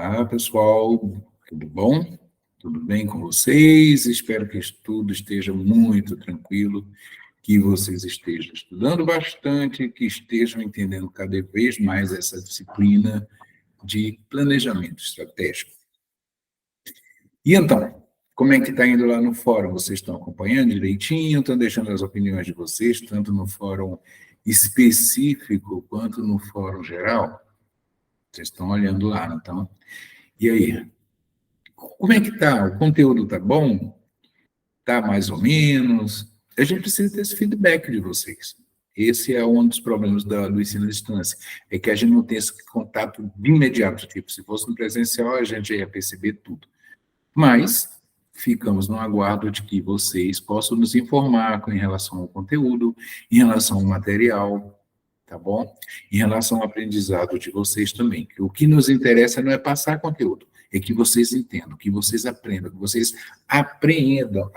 Olá, pessoal, tudo bom? Tudo bem com vocês? Espero que tudo esteja muito tranquilo, que vocês estejam estudando bastante, que estejam entendendo cada vez mais essa disciplina de planejamento estratégico. E então, como é que está indo lá no fórum? Vocês estão acompanhando direitinho? Estão deixando as opiniões de vocês, tanto no fórum específico quanto no fórum geral? Vocês estão olhando lá, então. E aí? Como é que está? O conteúdo está bom? Está mais ou menos? A gente precisa ter esse feedback de vocês. Esse é um dos problemas do ensino à distância, é que a gente não tem esse contato de imediato, tipo, se fosse no presencial, a gente ia perceber tudo. Mas ficamos no aguardo de que vocês possam nos informar em relação ao conteúdo, em relação ao material, tá bom? Em relação ao aprendizado de vocês também. O que nos interessa não é passar conteúdo, é que vocês entendam, que vocês aprendam, que vocês apreendam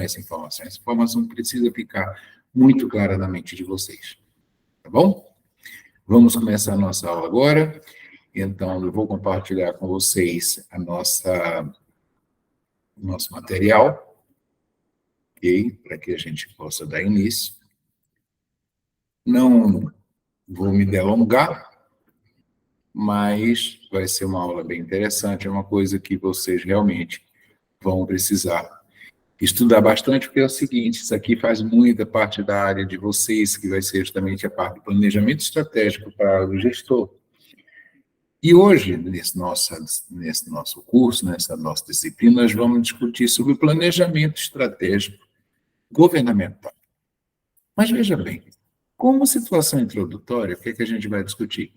essa informação. Essa informação precisa ficar muito clara na mente de vocês, tá bom? Vamos começar a nossa aula agora. Então, eu vou compartilhar com vocês nosso material, ok? Para que a gente possa dar início. Não vou me delongar, mas vai ser uma aula bem interessante, é uma coisa que vocês realmente vão precisar estudar bastante, porque é o seguinte, isso aqui faz muita parte da área de vocês, que vai ser justamente a parte do planejamento estratégico para o gestor. E hoje, nesse nosso curso, nessa nossa disciplina, nós vamos discutir sobre o planejamento estratégico governamental. Mas veja bem, como situação introdutória, o que é que a gente vai discutir?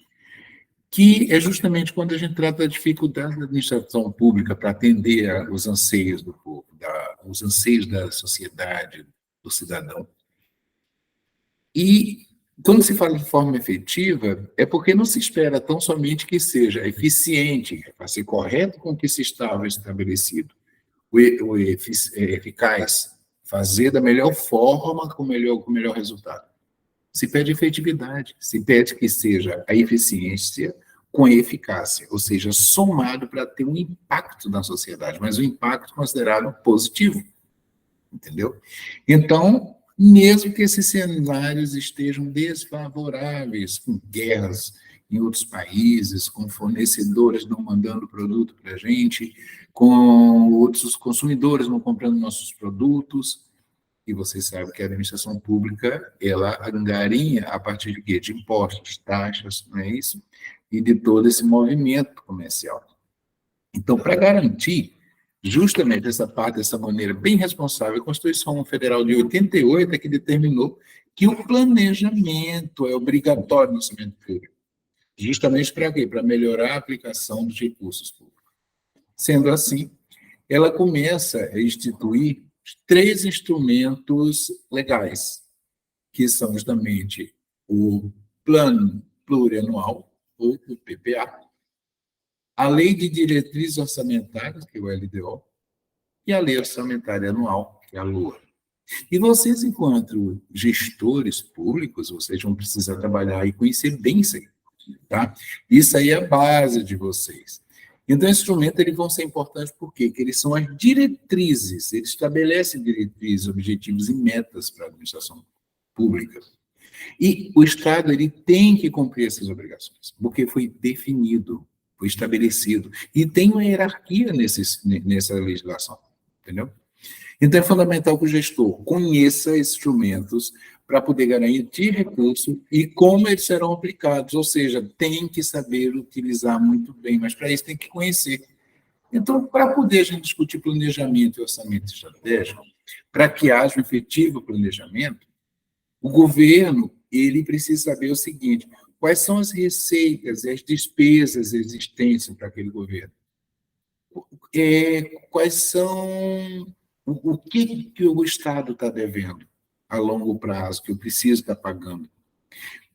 Que é justamente quando a gente trata da dificuldade da administração pública para atender os anseios do povo, os anseios da sociedade, do cidadão. E quando se fala de forma efetiva, é porque não se espera tão somente que seja eficiente, para ser correto com o que se estava estabelecido, eficaz, fazer da melhor forma, com o melhor resultado. Se pede efetividade, se pede que seja a eficiência com a eficácia, ou seja, somado para ter um impacto na sociedade, mas um impacto considerado positivo, entendeu? Então, mesmo que esses cenários estejam desfavoráveis, com guerras em outros países, com fornecedores não mandando produto para a gente, com outros consumidores não comprando nossos produtos, e vocês sabem que a administração pública, ela angarinha a partir de quê? De impostos, taxas, não é isso? E de todo esse movimento comercial. Então, para garantir justamente essa parte, dessa maneira bem responsável, a Constituição Federal de 88 é que determinou que o planejamento é obrigatório no orçamento público. Justamente para quê? Para melhorar a aplicação dos recursos públicos. Sendo assim, ela começa a instituir 3 instrumentos legais, que são justamente o Plano Plurianual, ou o PPA, a Lei de Diretrizes Orçamentárias, que é o LDO, e a Lei Orçamentária Anual, que é a LOA. E vocês, enquanto gestores públicos, vocês vão precisar trabalhar e conhecer bem isso aí, tá? Isso aí é a base de vocês. Então, esses instrumentos eles vão ser importantes por quê? Porque eles são as diretrizes, eles estabelecem diretrizes, objetivos e metas para a administração pública. E o Estado ele tem que cumprir essas obrigações, porque foi definido, foi estabelecido, e tem uma hierarquia nessa legislação, entendeu? Então, é fundamental que o gestor conheça esses instrumentos para poder garantir recursos e como eles serão aplicados, ou seja, tem que saber utilizar muito bem, mas para isso tem que conhecer. Então, para poder a gente discutir planejamento e orçamento estratégico, para que haja um efetivo planejamento, o governo ele precisa saber o seguinte: quais são as receitas e as despesas existentes para aquele governo? Quais são o que o Estado está devendo a longo prazo, que eu preciso estar pagando.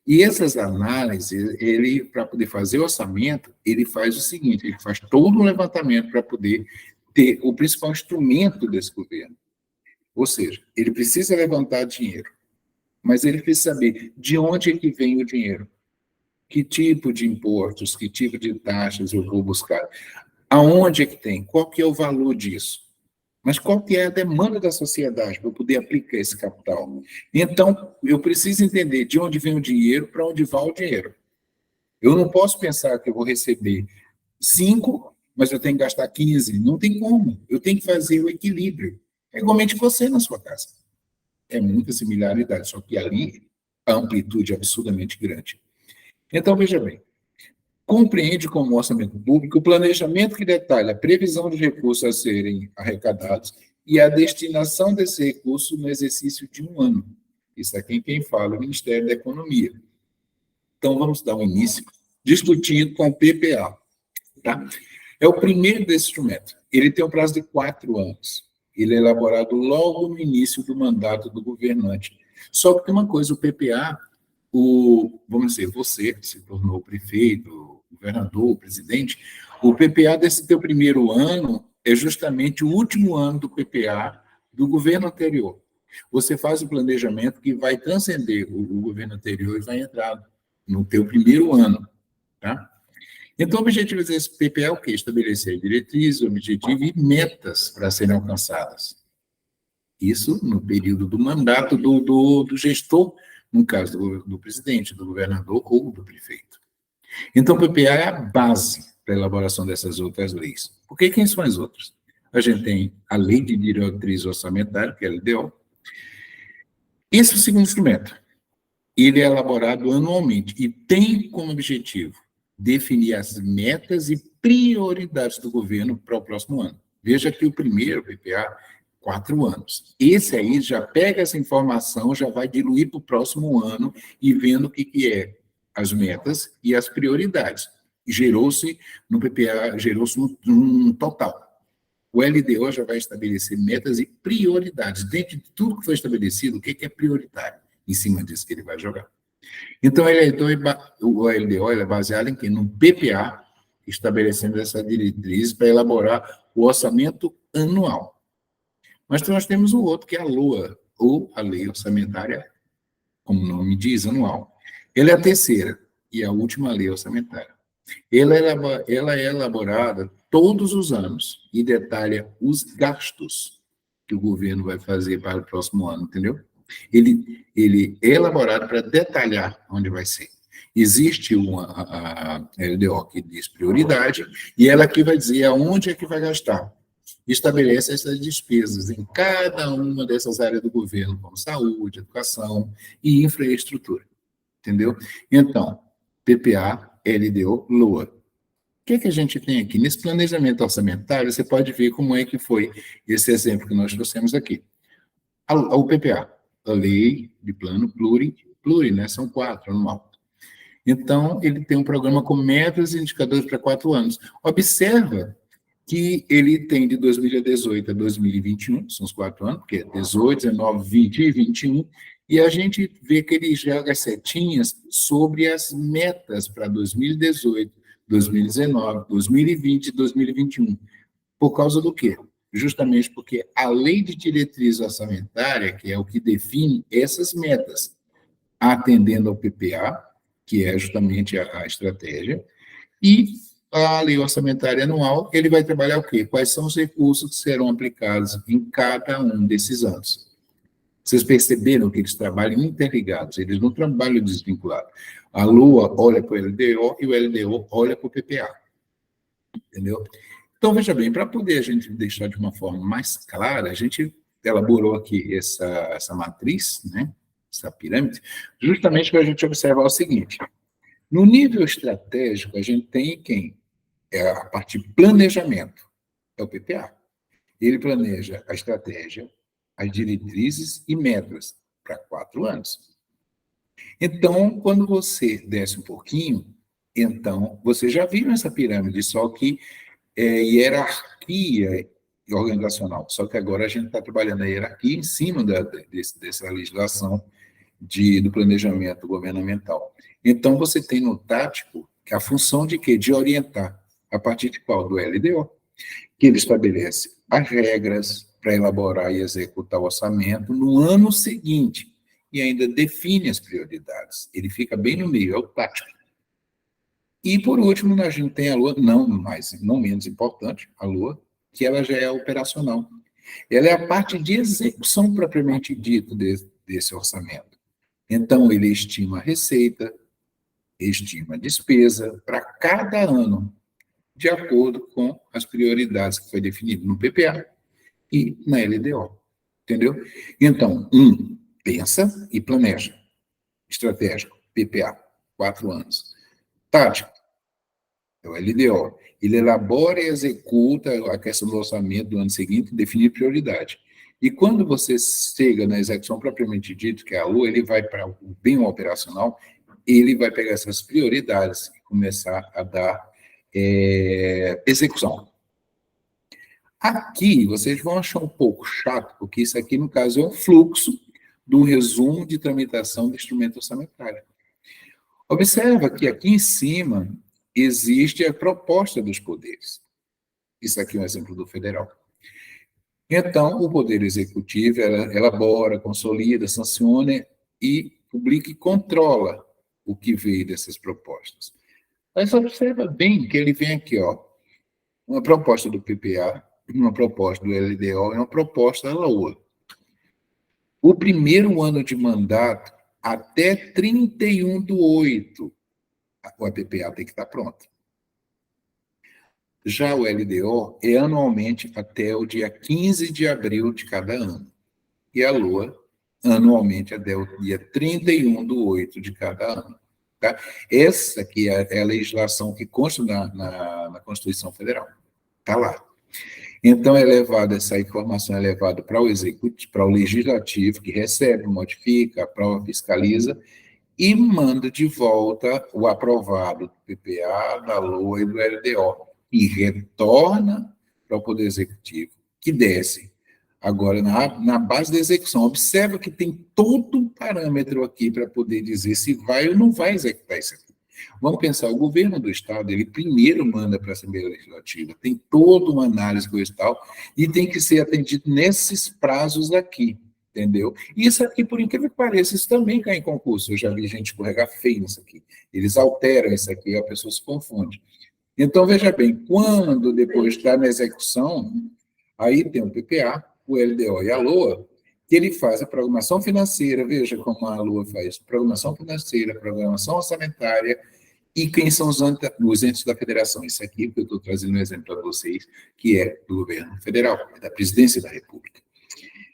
E essas análises, ele, para poder fazer o orçamento, ele faz o seguinte, ele faz todo um levantamento para poder ter o principal instrumento desse governo. Ou seja, ele precisa levantar dinheiro, mas ele precisa saber de onde é que vem o dinheiro. Que tipo de impostos, que tipo de taxas eu vou buscar? Aonde é que tem? Qual que é o valor disso? Mas qual que é a demanda da sociedade para eu poder aplicar esse capital? Então, eu preciso entender de onde vem o dinheiro, para onde vai o dinheiro. Eu não posso pensar que eu vou receber 5, mas eu tenho que gastar 15. Não tem como. Eu tenho que fazer o equilíbrio. É igualmente você na sua casa. É muita similaridade, só que ali a amplitude é absurdamente grande. Então, veja bem, compreende como orçamento público o planejamento que detalha a previsão de recursos a serem arrecadados e a destinação desse recurso no exercício de um ano. Isso aqui quem fala é o Ministério da Economia. Então, vamos dar um início discutindo com o PPA. Tá? É o primeiro desse instrumento. Ele tem um prazo de 4 anos. Ele é elaborado logo no início do mandato do governante. Só que tem uma coisa, o PPA, vamos dizer, você se tornou prefeito, governador, presidente, o PPA desse teu primeiro ano é justamente o último ano do PPA do governo anterior. Você faz o planejamento que vai transcender o governo anterior e vai entrar no teu primeiro ano, tá? Então, o objetivo desse PPA é o quê? Estabelecer diretrizes, objetivos e metas para serem alcançadas. Isso no período do mandato do gestor, no caso do presidente, do governador ou do prefeito. Então, o PPA é a base para a elaboração dessas outras leis. Porque quem são as outras? A gente tem a Lei de Diretriz Orçamentária, que é a LDO. Esse é o segundo instrumento. Ele é elaborado anualmente e tem como objetivo definir as metas e prioridades do governo para o próximo ano. Veja que o primeiro PPA, 4 anos. Esse aí já pega essa informação, já vai diluir para o próximo ano e vendo o que é as metas e as prioridades. Gerou-se no PPA, gerou-se um total. O LDO já vai estabelecer metas e prioridades. Dentro de tudo que foi estabelecido, o que é prioritário? Em cima disso que ele vai jogar. Então, o LDO é baseado em quê? No PPA, estabelecendo essa diretriz para elaborar o orçamento anual. Mas nós temos o outro, que é a LOA, ou a Lei Orçamentária, como o nome diz, anual. Ela é a terceira e a última lei orçamentária. Ela é elaborada todos os anos e detalha os gastos que o governo vai fazer para o próximo ano, entendeu? Ele é elaborado para detalhar onde vai ser. Existe a LDO que diz prioridade, e ela aqui vai dizer aonde é que vai gastar. Estabelece essas despesas em cada uma dessas áreas do governo, como saúde, educação e infraestrutura. Entendeu? Então, PPA, LDO, LOA. O que a gente tem aqui? Nesse planejamento orçamentário, você pode ver como é que foi esse exemplo que nós trouxemos aqui. O PPA, a Lei de Plano Pluri, né? São 4, anual. Então, ele tem um programa com metas e indicadores para 4 anos. Observa que ele tem de 2018 a 2021, são os 4 anos, porque é 18, 19, 20 e 21, e a gente vê que ele joga as setinhas sobre as metas para 2018, 2019, 2020 e 2021. Por causa do quê? Justamente porque a Lei de Diretriz Orçamentária, que é o que define essas metas, atendendo ao PPA, que é justamente a estratégia, e a Lei Orçamentária Anual, ele vai trabalhar o quê? Quais são os recursos que serão aplicados em cada um desses anos. Vocês perceberam que eles trabalham interligados, eles não trabalham desvinculados. A LOA olha para o LDO e o LDO olha para o PPA. Entendeu? Então, veja bem, para poder a gente deixar de uma forma mais clara, a gente elaborou aqui essa matriz, né? Essa pirâmide, justamente para a gente observar o seguinte. No nível estratégico, a gente tem quem? É a parte de planejamento, é o PPA. Ele planeja a estratégia, as diretrizes e metas para 4 anos. Então, quando você desce um pouquinho, então, você já viu essa pirâmide, só que hierarquia organizacional. Só que agora a gente está trabalhando a hierarquia em cima dessa legislação do planejamento governamental. Então, você tem no tático que a função de quê? De orientar. A partir de qual? Do LDO, que ele estabelece as regras para elaborar e executar o orçamento no ano seguinte, e ainda define as prioridades. Ele fica bem no meio, é o tático. E, por último, a gente tem a Lua, não menos importante, a Lua, que ela já é operacional. Ela é a parte de execução propriamente dita desse orçamento. Então, ele estima a receita, estima a despesa para cada ano, de acordo com as prioridades que foi definido no PPA e na LDO. Entendeu? Então, pensa e planeja. Estratégico, PPA, 4 anos. Tático, é o LDO. Ele elabora e executa a questão do orçamento do ano seguinte, definir prioridade. E quando você chega na execução propriamente dito, que é a Lua, ele vai para o bem operacional, ele vai pegar essas prioridades e começar a dar execução. Aqui, vocês vão achar um pouco chato, porque isso aqui, no caso, é um fluxo do resumo de tramitação do instrumento orçamentário. Observa que aqui em cima existe a proposta dos poderes. Isso aqui é um exemplo do federal. Então, o Poder Executivo elabora, consolida, sanciona e publica e controla o que veio dessas propostas. Mas observa bem que ele vem aqui, ó, uma proposta do PPA, uma proposta do LDO e uma proposta da LOA. O primeiro ano de mandato, até 31/8, o PPA tem que estar pronto. Já o LDO é anualmente até o dia 15 de abril de cada ano. E a LOA, anualmente até o dia 31/8 de cada ano. Tá? Essa aqui é a legislação que consta na Constituição Federal. Está lá. Então, essa informação é levada para o executivo, para o legislativo, que recebe, modifica, aprova, fiscaliza, e manda de volta o aprovado do PPA, da LOA e do LDO, e retorna para o Poder Executivo, que desce. Agora, na base da execução, observa que tem todo um parâmetro aqui para poder dizer se vai ou não vai executar isso aqui. Vamos pensar, o governo do Estado, ele primeiro manda para a Assembleia Legislativa, tem toda uma análise do Estado e tem que ser atendido nesses prazos aqui, entendeu? E isso aqui, por incrível que pareça, isso também cai em concurso. Eu já vi gente escorregar feio nisso aqui. Eles alteram isso aqui, a pessoa se confunde. Então, veja bem, quando depois está na execução, aí tem o PPA, o LDO e a LOA, que ele faz a programação financeira, veja como a LOA faz, programação financeira, programação orçamentária, e quem são os entes da federação. Isso aqui que eu estou trazendo um exemplo para vocês, que é do governo federal, da presidência da República.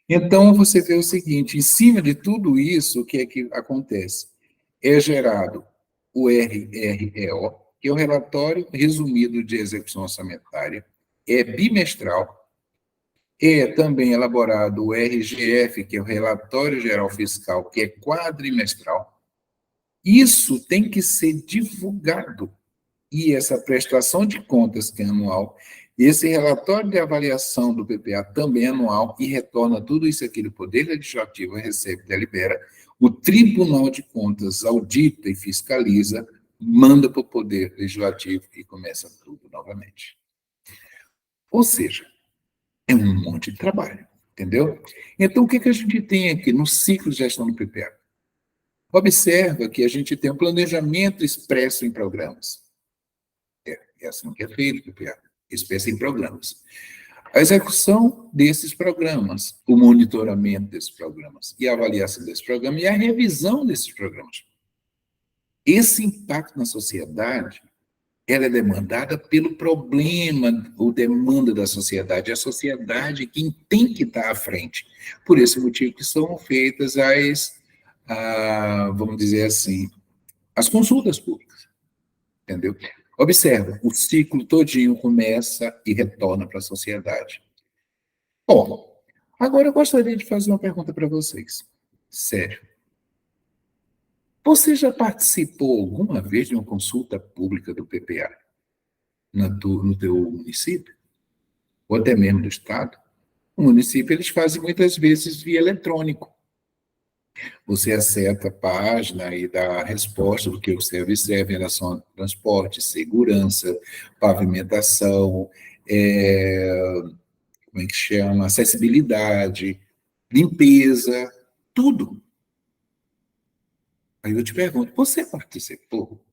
Então, você vê o seguinte, em cima de tudo isso, o que é que acontece? É gerado o RREO, que é o Relatório Resumido de Execução Orçamentária, é bimestral, é também elaborado o RGF, que é o Relatório Geral Fiscal, que é quadrimestral. Isso tem que ser divulgado. E essa prestação de contas, que é anual, esse relatório de avaliação do PPA também é anual e retorna tudo isso aqui do Poder Legislativo, recebe, delibera, o Tribunal de Contas audita e fiscaliza, manda para o Poder Legislativo e começa tudo novamente. Ou seja, é um monte de trabalho, entendeu? Então, o que a gente tem aqui no ciclo de gestão do PPA? Observa que a gente tem um planejamento expresso em programas. É assim que é feito o PPA, expresso em programas. A execução desses programas, o monitoramento desses programas, e a avaliação desses programas, e a revisão desses programas. Esse impacto na sociedade, ela é demandada pelo problema ou demanda da sociedade. A sociedade é quem tem que estar à frente. Por esse motivo que são feitas vamos dizer assim, as consultas públicas. Entendeu? Observa, o ciclo todinho começa e retorna para a sociedade. Bom, agora eu gostaria de fazer uma pergunta para vocês. Sério. Você já participou alguma vez de uma consulta pública do PPA no teu município? Ou até mesmo do Estado? O município, eles fazem muitas vezes via eletrônico. Você acessa a página e dá a resposta do que você observa em relação ao transporte, segurança, pavimentação, como é que chama? Acessibilidade, limpeza, tudo. Aí eu te pergunto, você participou?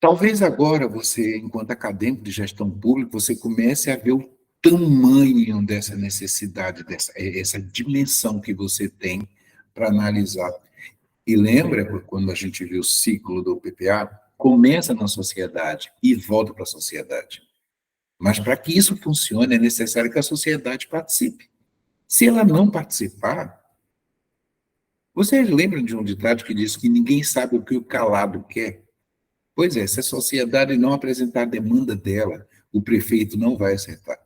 Talvez agora você, enquanto acadêmico de gestão pública, você comece a ver o tamanho dessa necessidade, essa dimensão que você tem para analisar. E lembra quando a gente viu o ciclo do PPA? Começa na sociedade e volta para a sociedade. Mas para que isso funcione, é necessário que a sociedade participe. Se ela não participar, vocês lembram de um ditado que diz que ninguém sabe o que o calado quer? Pois é, se a sociedade não apresentar a demanda dela, o prefeito não vai aceitar,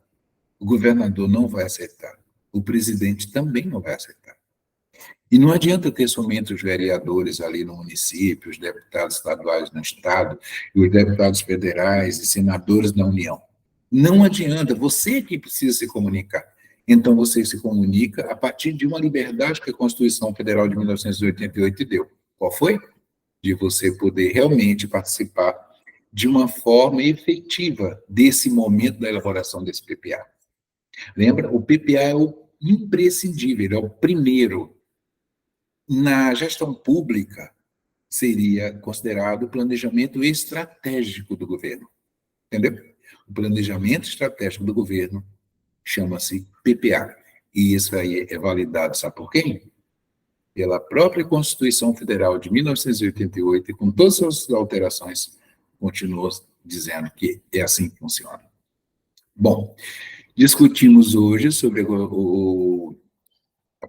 o governador não vai aceitar, o presidente também não vai aceitar. E não adianta ter somente os vereadores ali no município, os deputados estaduais no estado, e os deputados federais e senadores na União. Não adianta, você que precisa se comunicar. Então, você se comunica a partir de uma liberdade que a Constituição Federal de 1988 deu. Qual foi? De você poder realmente participar de uma forma efetiva desse momento da elaboração desse PPA. Lembra? O PPA é o imprescindível, é o primeiro. Na gestão pública, seria considerado o planejamento estratégico do governo. Entendeu? O planejamento estratégico do governo chama-se PPA. E isso aí é validado, sabe por quem? Pela própria Constituição Federal de 1988, e com todas as suas alterações, continua dizendo que é assim que funciona. Bom, discutimos hoje sobre o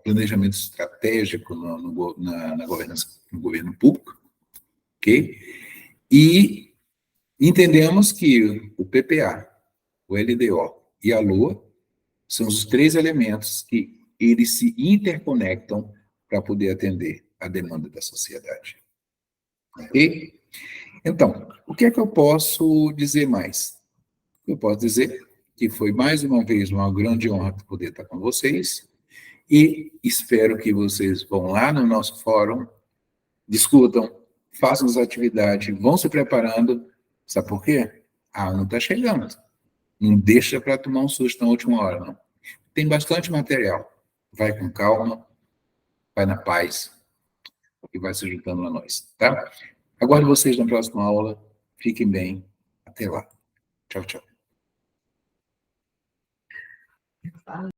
planejamento estratégico na governança, no governo público, ok? E entendemos que o PPA, o LDO e a LOA são os três elementos que eles se interconectam para poder atender a demanda da sociedade. Ok? Então, o que é que eu posso dizer mais? Eu posso dizer que foi mais uma vez uma grande honra poder estar com vocês e espero que vocês vão lá no nosso fórum, discutam, façam as atividades, vão se preparando. Sabe por quê? A ONU está chegando. Não deixa para tomar um susto na última hora, não. Tem bastante material. Vai com calma, vai na paz e vai se juntando a nós, tá? Aguardo vocês na próxima aula. Fiquem bem. Até lá. Tchau, tchau.